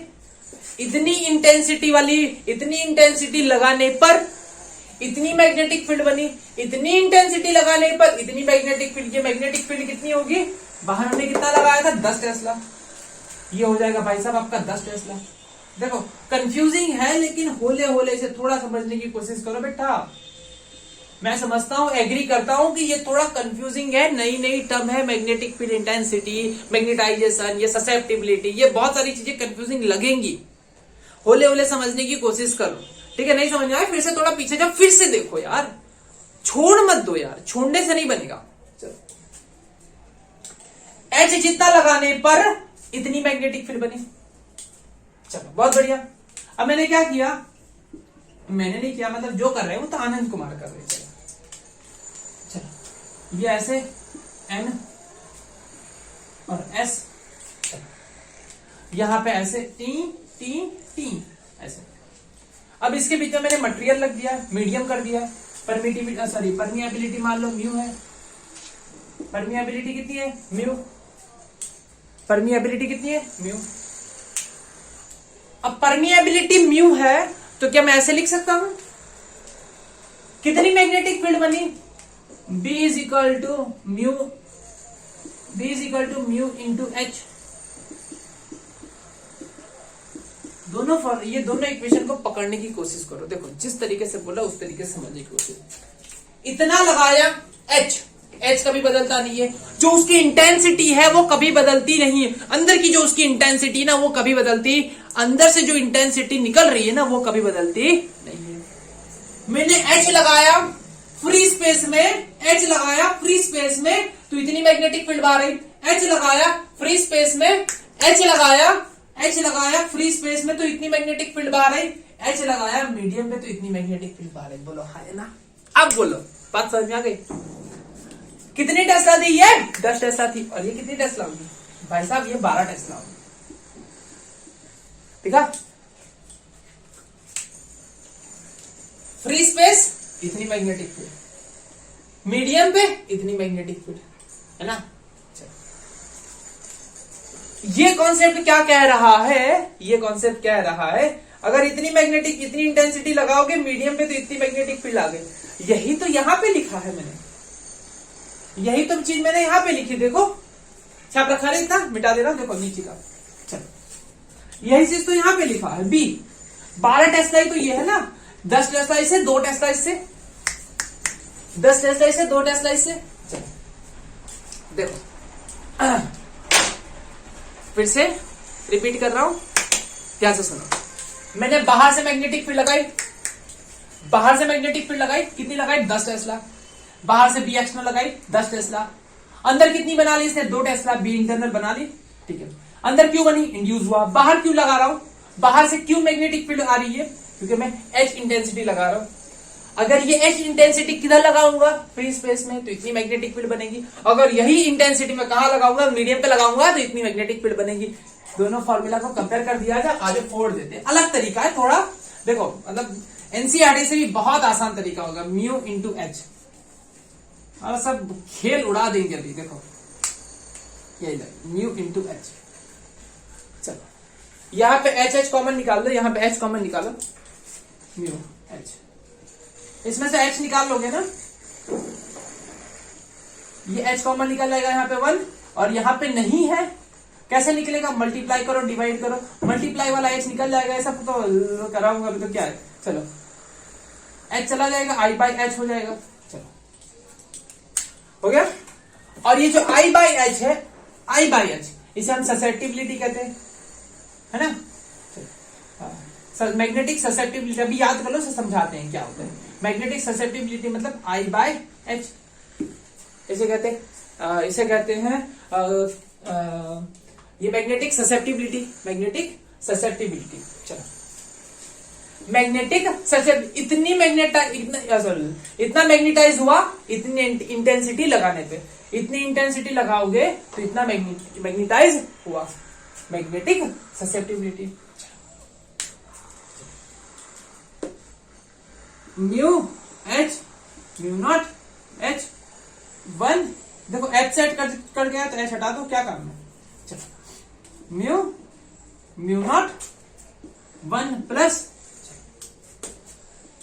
इतनी इंटेंसिटी वाली, इतनी इंटेंसिटी लगाने पर इतनी मैग्नेटिक फील्ड बनी, इतनी इंटेंसिटी लगाने पर इतनी मैग्नेटिक फील्ड। ये मैग्नेटिक फील्ड कितनी होगी, बाहर हमने कितना लगाया था, 10 टेस्ला। ये हो जाएगा भाई साहब आपका 10 टेस्ला। देखो कंफ्यूजिंग है, लेकिन होले होले से थोड़ा समझने की कोशिश करो बेटा। मैं समझता हूं, एग्री करता हूं कि ये थोड़ा कंफ्यूजिंग है, नई नई टर्म है, मैग्नेटिक फील्ड इंटेंसिटी, मैग्नेटाइजेशन, ये ससेप्टिबिलिटी, ये बहुत सारी चीजें कंफ्यूजिंग लगेंगी। होले होले समझने की कोशिश करो, ठीक है। नहीं समझ में आया फिर से थोड़ा पीछे जाओ, फिर से देखो यार, छोड़ मत दो यार, छोड़ने से नहीं बनेगा। चलो H जितना लगाने पर इतनी मैग्नेटिक फील्ड बनी। चलो बहुत बढ़िया। अब मैंने क्या किया, मैंने नहीं किया, मतलब जो कर रहे हैं वो तो आनंद कुमार कर रहे हैं। चलो ये ऐसे N और S, यहां पे ऐसे टी टी टी ऐसे। अब इसके बीच में मैंने मटेरियल रख दिया, मीडियम कर दिया, परमिएबिलिटी मान लो म्यू है। परमिएबिलिटी कितनी है, म्यू। परमिएबिलिटी कितनी है, म्यू। अब परमिएबिलिटी म्यू है तो क्या मैं ऐसे लिख सकता हूं, कितनी मैग्नेटिक फील्ड बनी? B is equal to mu into H. ये दोनों इक्वेशन को पकड़ने की कोशिश करो। देखो जिस तरीके से बोला उस तरीके से समझने की कोशिश। इतना लगाया एच कभी बदलता नहीं है, जो उसकी इंटेंसिटी है वो कभी बदलती नहीं है। अंदर की जो उसकी इंटेंसिटी ना वो कभी बदलती, अंदर से जो इंटेंसिटी निकल रही है ना वो कभी बदलती नहीं है। मैंने एच लगाया फ्री स्पेस में, एच लगाया फ्री स्पेस में तो इतनी मैग्नेटिक फील्ड बाहर आई। एच लगाया फ्री स्पेस में, एच लगाया फ्री स्पेस में तो इतनी मैग्नेटिक फील्ड बाहर आई। एच लगाया मीडियम में तो इतनी मैग्नेटिक फील्ड बाहर आई। बोलो है ना? अब बोलो, बात समझ में आ गई? कितनी टेस्ला दी? ये 10 टेस्ला थी। और ये कितनी टेस्ला होगी भाई साहब? ये 12 टेस्ला होगी। ठीक है? फ्री स्पेस इतनी मैग्नेटिक फील्ड, मीडियम पे इतनी मैग्नेटिक फील्ड, है ना? ये कॉन्सेप्ट क्या कह रहा है? ये कॉन्सेप्ट कह रहा है अगर इतनी मैग्नेटिक, इतनी इंटेंसिटी लगाओगे मीडियम पे तो इतनी मैग्नेटिक फील्ड आ गई। यही तो यहां पे लिखा है मैंने, यही तो चीज मैंने यहां पे लिखी। देखो छाप रखा है, इतना मिटा दे रहा हूं। देखो नीचे का, चलो यही चीज तो यहां पे लिखा है। बी 12 टेस्ला ही तो ये है ना। 10 टेस्ला इससे, 2 टेस्ला इससे, 10 टेस्ला इससे, 2 टेस्ला इससे। चलो देखो फिर से रिपीट कर रहा हूं, ध्यान से सुनो। मैंने बाहर से मैग्नेटिक फील्ड लगाई, बाहर से मैग्नेटिक फील्ड लगाई, कितनी लगाई? 10 टेस्ला। बाहर से बी एक्सटर्नल लगाई 10 टेस्ला। अंदर कितनी बना ली इसने? 2 टेस्ला। बी इंटरनल बना ली, ठीक है। अंदर क्यों बनी? इंड्यूस हुआ। बाहर क्यों लगा रहा हूं? बाहर से क्यों मैग्नेटिक फील्ड आ रही है? क्योंकि मैं एच इंटेंसिटी लगा रहा हूं। अगर ये एच इंटेंसिटी किधर लगाऊंगा? फ्री स्पेस में, तो इतनी मैग्नेटिक फील्ड बनेगी। अगर यही इंटेंसिटी में कहां लगाऊंगा? मीडियम पे लगाऊंगा तो इतनी मैग्नेटिक फील्ड बनेगी। दोनों फॉर्मूला को कंपेयर कर दिया जाए, आगे फोड़ देते हैं। अलग तरीका है थोड़ा, देखो मतलब एनसीईआरटी से भी बहुत आसान तरीका होगा। म्यू इंटू एच, और सब खेल उड़ा देंगे अभी। देखो यही म्यू इंटू एच। चलो यहां पे एच कॉमन निकाल लो, यहां पे एच कॉमन निकालो, म्यू एच। इसमें से एच निकाल लोगे ना, ये एच कॉमन निकल जाएगा यहाँ पे 1, और यहाँ पे नहीं है। कैसे निकलेगा? मल्टीप्लाई करो, डिवाइड करो, मल्टीप्लाई वाला एच निकल जाएगा। ऐसा तो कराऊंगा अभी, तो क्या है। चलो एच चला जाएगा, आई बाई एच हो जाएगा। चलो हो गया। और ये जो आई बाई एच है, आई बाई एच, इसे हम ससेप्टिबिलिटी कहते हैं, है ना? मैग्नेटिक ससेप्टिबिलिटी अभी याद कर लो, समझाते हैं क्या होता है। मैग्नेटिक ससेप्टिबिलिटी मतलब आई बाय एच, इसे कहते हैं ये मैग्नेटिक ससेप्टिबिलिटी, मैग्नेटिक ससेप्टिबिलिटी। चलो मैग्नेटिक इतनी इतना मैग्नेटाइज हुआ इतनी इंटेंसिटी लगाने पे, इतनी इंटेंसिटी लगाओगे तो इतना मैग्नेटाइज हुआ, magnetic susceptibility. Mu H, mu naught H 1। देखो एच सेट कर गया तो एच हटा दो, क्या करना है। चलो म्यू नॉट 1 प्लस,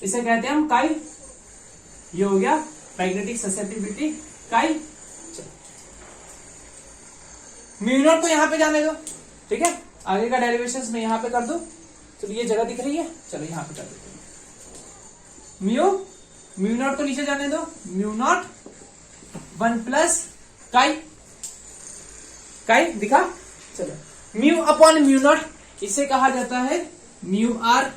इसे कहते हैं हम काई। ये हो गया मैग्नेटिक ससेप्टिबिलिटी काई। म्यू नॉट को यहां पे जाने दो, ठीक है। आगे का डेरिवेशन में यहां पे कर दो। चलो ये जगह दिख रही है, चलो यहां पे कर देते हैं। म्यू नॉट को नीचे जाने दो, म्यू नॉट 1 प्लस काई दिखा। चलो म्यू अपॉन म्यू नॉट, इसे कहा जाता है म्यू आर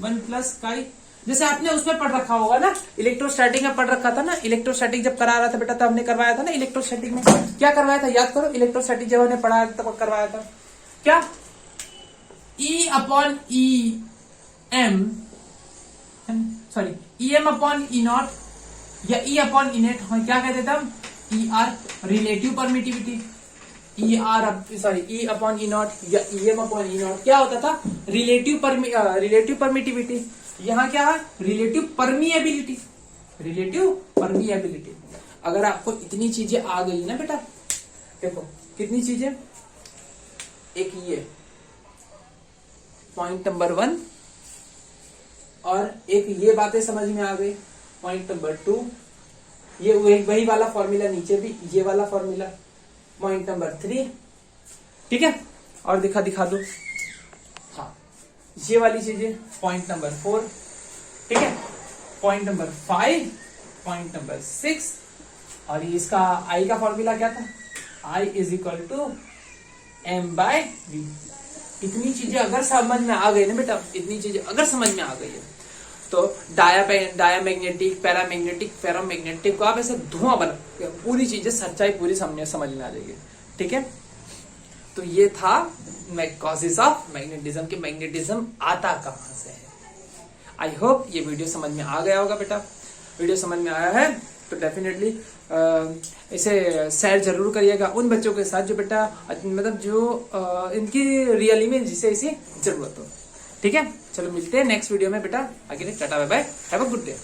1 प्लस काई। जैसे आपने उसमें पढ़ रखा होगा ना, इलेक्ट्रोस्टैटिक में पढ़ रखा था ना। इलेक्ट्रोस्टैटिक जब करा रहा था बेटा, तो हमने करवाया था ना इलेक्ट्रोस्टैटिक में। क्या करवाया था याद करो? इलेक्ट्रोस्टैटिक जब हमने पढ़ाया था तब करवाया था क्या? E upon E M, sorry E M upon E naught या ई अपॉन ई नेट, क्या कहते थे हम? E R, relative permittivity. E R sorry E upon E naught या E M upon E naught क्या होता था? Relative permittivity. यहाँ क्या है? Relative permeability, relative permeability. अगर आपको इतनी चीजें आ गई ना बेटा, देखो कितनी चीजें, एक ये पॉइंट नंबर 1, और एक ये बातें समझ में आ गई, पॉइंट नंबर 2, ये वही वाला फॉर्मूला नीचे भी, ये वाला फॉर्मूला। पॉइंट नंबर 3, ठीक है, और दिखा दो, हाँ ये वाली चीजें। पॉइंट नंबर 4, ठीक है, पॉइंट नंबर 5, पॉइंट नंबर 6, और ये इसका आई का फॉर्मूला क्या था, I is equal to M by V. इतनी चीजें अगर समझ में आ गई ना बेटा, इतनी चीजें अगर समझ में आ गई है तो डायामैग्नेटिक, पैरामैग्नेटिक, फेरोमैग्नेटिक को आप ऐसे धुआं बना, पूरी चीजें सच्चाई पूरी समझ में आ जाएगी, ठीक है। तो ये था कॉजेस ऑफ मैग्नेटिज्म, कि मैग्नेटिज्म आता कहां से है। आई होप ये वीडियो समझ में आ गया होगा बेटा। वीडियो समझ में आया है तो डेफिनेटली इसे शेयर जरूर करिएगा उन बच्चों के साथ जो बेटा मतलब जो इनकी रियली में जिसे इसे जरूरत हो, ठीक है। चलो मिलते हैं नेक्स्ट वीडियो में बेटा, आगे tata bye bye, have a good day.